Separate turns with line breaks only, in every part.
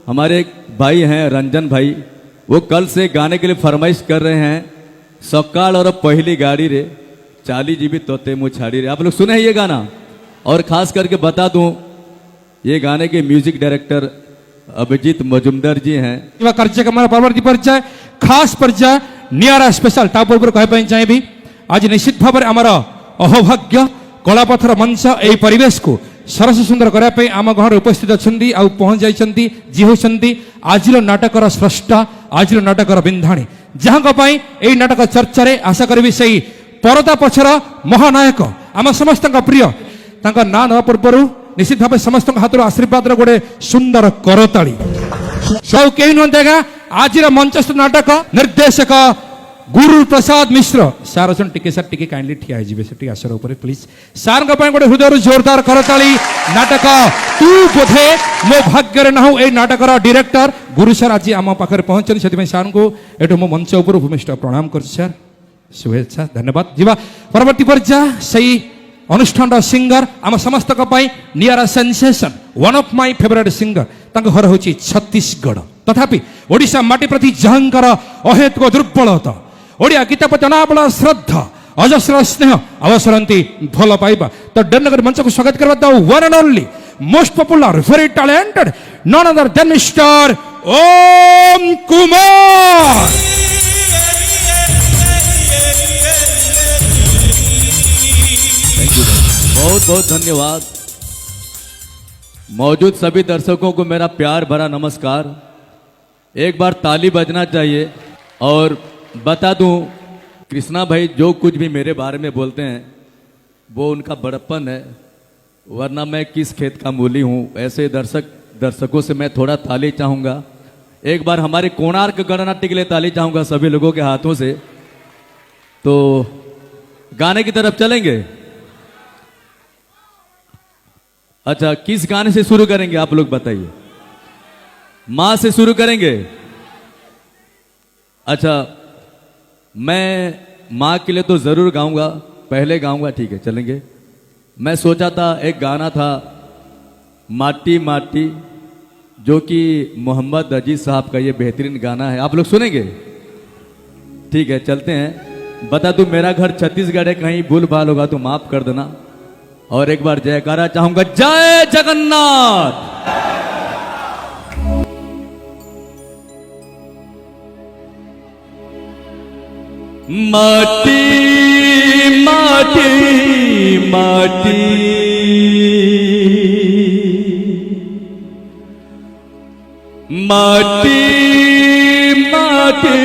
हमारे एक भाई हैं रंजन भाई, वो कल से गाने के लिए फरमाइश कर रहे हैं। सकाल और पहली गाड़ी रे चाली जीबी तोते मुछाड़ी रे। आप लोग सुने हैं ये गाना? और खास करके बता दूं, ये गाने के म्यूजिक डायरेक्टर अभिजीत मजुमदार जी हैं।
कार्यक्रम परवर्ती पर्याय खास पर्याय नियारा स्पेशल ता पूर्व कहवाई चाहिए आज निश्चित भाव में आमर अहोभाग्य कलापथर मंच यही परिवेश को सरस सुंदर करने आम घर उपस्थित अच्छा पहुंच जाती जी होती आज नाटकर स्रष्टा आज नाटकर बिंधाणी जहाँ यही नाटक चर्चा आशा करी से परदा पछर महानायक आम समस्त प्रिय ना ना पूर्व निश्चित भाव समस्त हाथ आशीर्वाद गोटे सुंदर करताली सब कहीं नुहत आज मंचस्थ नाटक निर्देशक गुरु प्रसाद मिश्र सार अच्छा टिके सर टिके काइंडली ठिया है आसर ऊपर प्लीज सार गोटे हृदय जोरदार करताली नाटक तू बोधे मो भाग्य ना हो नाटकर डायरेक्टर गुरु सर आज आम पाखे पहुंचनी से सार को एठू मो मंच ऊपर भूमिष्ठ प्रणाम कर सर शुभेच्छा धन्यवाद जीवा परवर्ती पर्याय सही अनुष्ठान सिंगर आम समस्त नियारा sensation one of my favourite singer घर हूँ छत्तीसगढ़ तथापि ओडिशा माटी प्रति जहंकर अहेतुक दुर्बलता ओडिया गीत प्रति अनाबल श्रद्धा अजस्र स्नेह अवसरती भल पाइबा तो डेमनगर मंच को स्वागत करवा the one and only most popular very talented none other than mister Om Kumar.
बहुत बहुत धन्यवाद। मौजूद सभी दर्शकों को मेरा प्यार भरा नमस्कार। एक बार ताली बजना चाहिए। और बता दूं, कृष्णा भाई जो कुछ भी मेरे बारे में बोलते हैं वो उनका बड़प्पन है, वरना मैं किस खेत का मूली हूं। ऐसे दर्शकों से मैं थोड़ा ताली चाहूंगा। एक बार हमारे कोणार्क गणनाट्य के लिए ताली चाहूंगा सभी लोगों के हाथों से। तो गाने की तरफ चलेंगे। अच्छा, किस गाने से शुरू करेंगे आप लोग बताइए? मां से शुरू करेंगे? अच्छा, मैं मां के लिए तो जरूर गाऊंगा, पहले गाऊंगा, ठीक है चलेंगे। मैं सोचा था एक गाना था माटी माटी, जो कि मोहम्मद अजीज साहब का ये बेहतरीन गाना है। आप लोग सुनेंगे? ठीक है चलते हैं। बता दूं, मेरा घर छत्तीसगढ़ है, कहीं भूल भाल होगा तो माफ कर देना। और एक बार जयकारा चाहूंगा, जय जगन्नाथ। माटी माटी माटी माटी माटी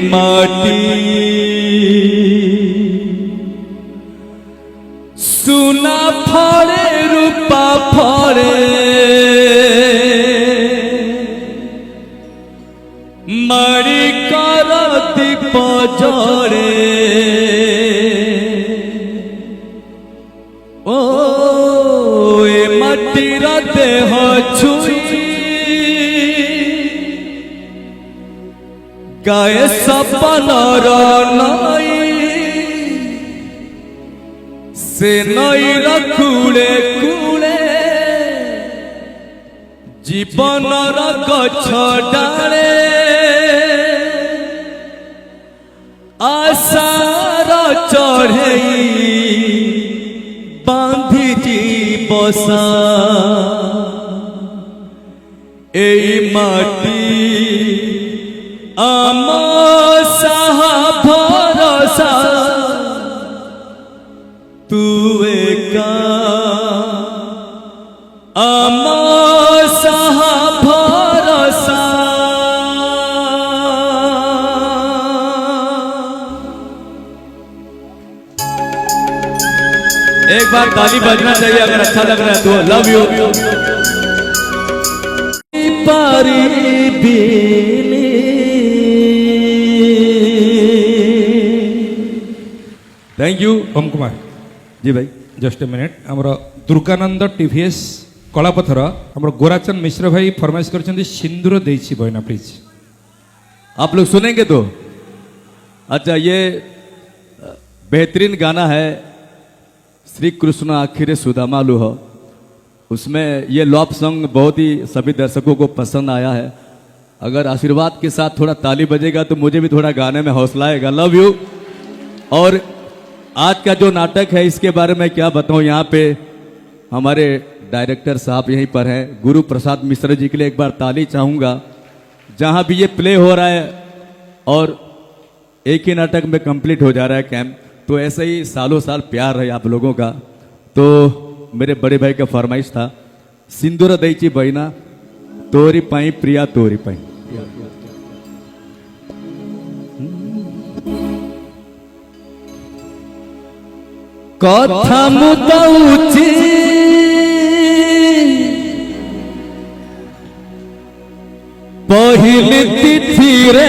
माटी सुना फड़े रूपा फड़े मरी करती पजड़े ओ मटीर देह छुई गाए सपनर नई से नईर कूले कूले जीवनर गछ डाले आशार चढ़े बांधी जी बसा ए माटी आम साहा भरोसा तू एका आम साहा भरोसा। एक बार ताली बजना चाहिए अगर अच्छा लग रहा है तो। Love you. थैंक यू
ओम कुमार
जी भाई।
जस्ट ए मिनिट आमर दुर्गानंद टीवीएस कलापथर आमर गोराचंद मिश्र भाई फरमाइश कर सिंदूर देछि बयना प्लीज।
आप लोग सुनेंगे तो? अच्छा, ये बेहतरीन गाना है श्री कृष्ण आखिरे सुदामा लुह। उसमें ये लॉप सॉन्ग बहुत ही सभी दर्शकों को पसंद आया है। अगर आशीर्वाद के साथ थोड़ा ताली बजेगा तो मुझे भी थोड़ा गाने में हौसला आएगा। Love you. और आज का जो नाटक है इसके बारे में क्या बताऊं, यहाँ पे हमारे डायरेक्टर साहब यहीं पर हैं, गुरु प्रसाद मिश्र जी के लिए एक बार ताली चाहूँगा। जहाँ भी ये प्ले हो रहा है और एक ही नाटक में कंप्लीट हो जा रहा है कैंप, तो ऐसे ही सालों साल प्यार रहे आप लोगों का। तो मेरे बड़े भाई का फरमाइश था, सिंदूर दैची बहिना तोरी पाई प्रिया तोरी पाई। कथा मुदौची पहिली तिथि रे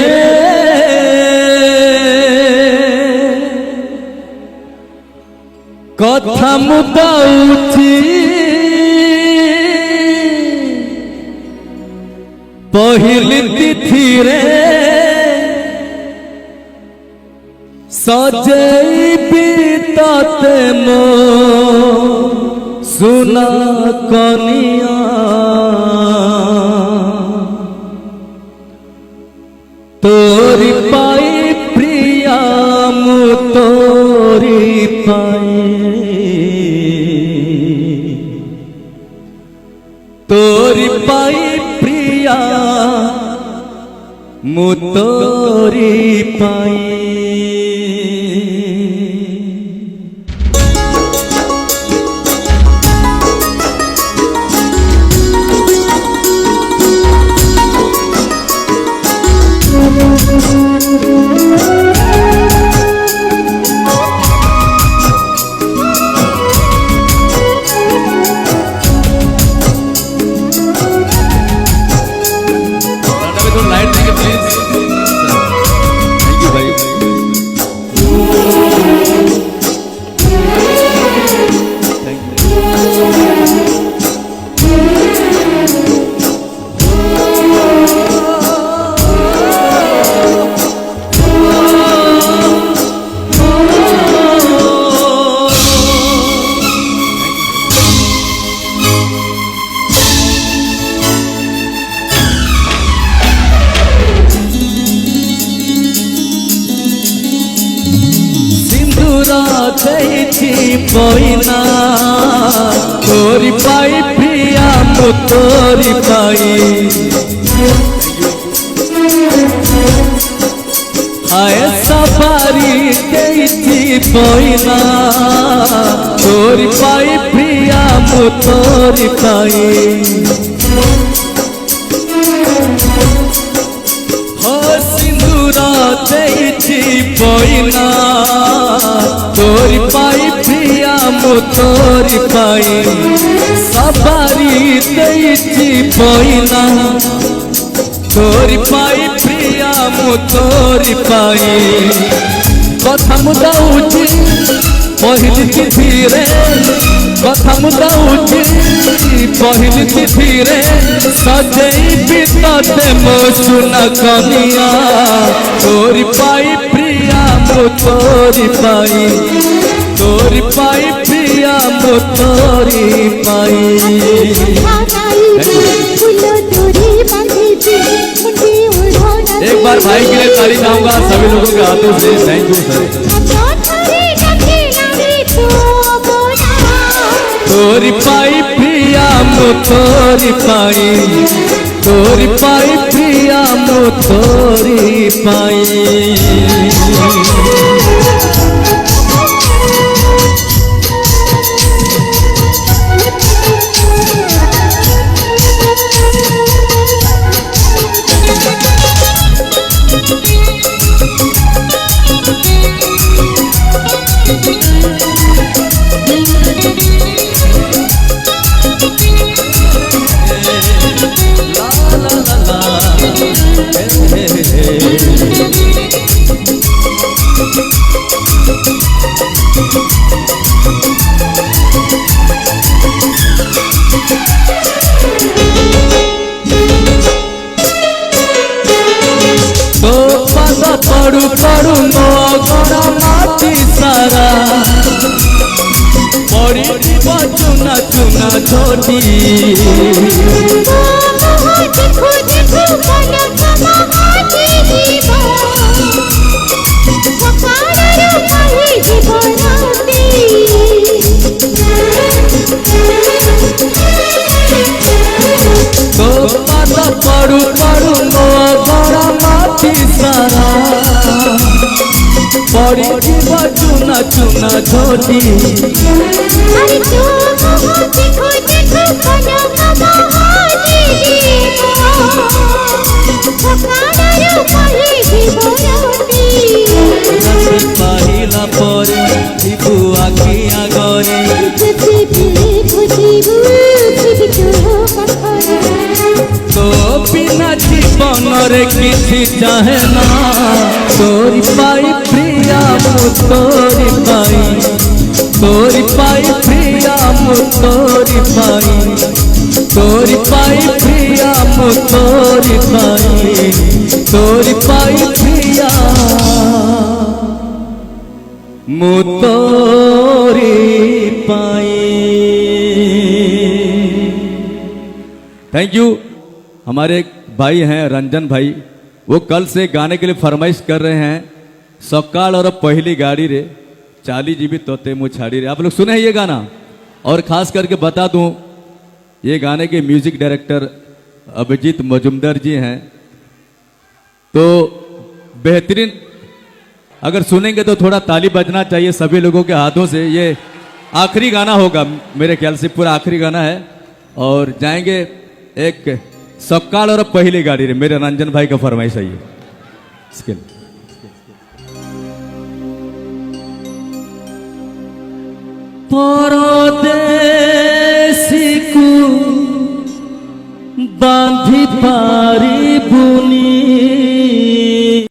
कथा मुदौची पहिली तिथि रे सजैबी तते मो सुना कनिया तोरी पाई प्रिया मु तोरी पाई तोरी पाई प्रिया मु तोरी पाई। बहिना तोरी पाई प्रिया मु तोरी पाई आए सफारी देती बहिना तोरी पाई प्रिया मु तोरी पाई हो सिंदूरा देती बहिना तोरी पाई प्रिया मु तोरी पाई सफारी देती बहिना तोरी पाई प्रिया मु तोरी पाई कथा मुदौची पहिली तिथि रे कथा मुदौची पहिली तिथि रे सजैबी तते मो सुना कनिया तोरी पाई प्रिया मु तोरी पाई तोरी पाई प्रिया मु तोरी पाई। एक बार भाई के लिए ताली चाहूंगा सभी लोगों के हाथों से। Thank you sir. तोरी पाई प्रिया मु तोरी पाई तोरी पाई प्रिया मु तोरी पाई। झोटी
देखो देखो कनक महाजी जीवा सकाळर पाहि जीवनाती
तो पाता पड़ू पड़ू मोआ गड़ा माटी सारा पड़ी जीवा चुना चुना झोटी
अरे तो देखो देखो कनक महाजी जीवा सकाळर पाहि जीवनाती
पाहिला परे जीवू आखी आगरे तो बिना जीवन रे किसी चाहे ना तोरी पाई प्रिया मु तोरी पाई प्रिया मु तोरी पाई प्रिया मु तोरी पाई प्रिया मु तोरी पाई। Thank you. हमारे एक भाई हैं रंजन भाई, वो कल से गाने के लिए फरमाइश कर रहे हैं सकाल और पहली गाड़ी रे चाली जीबी तोते मुछाड़ी रे। आप लोग सुने हैं ये गाना? और खास करके बता दूं ये गाने के म्यूजिक डायरेक्टर अभिजीत मजुमदार जी हैं। तो बेहतरीन, अगर सुनेंगे तो थोड़ा ताली बजना चाहिए सभी लोगों के हाथों से। ये आखिरी गाना होगा मेरे ख्याल से, पूरा आखिरी गाना है। और जाएंगे एक सकाल और पहली गाड़ी रे, मेरे रंजन भाई का फरमाइश है ये। इसके लिए परदेसी को बांधी पा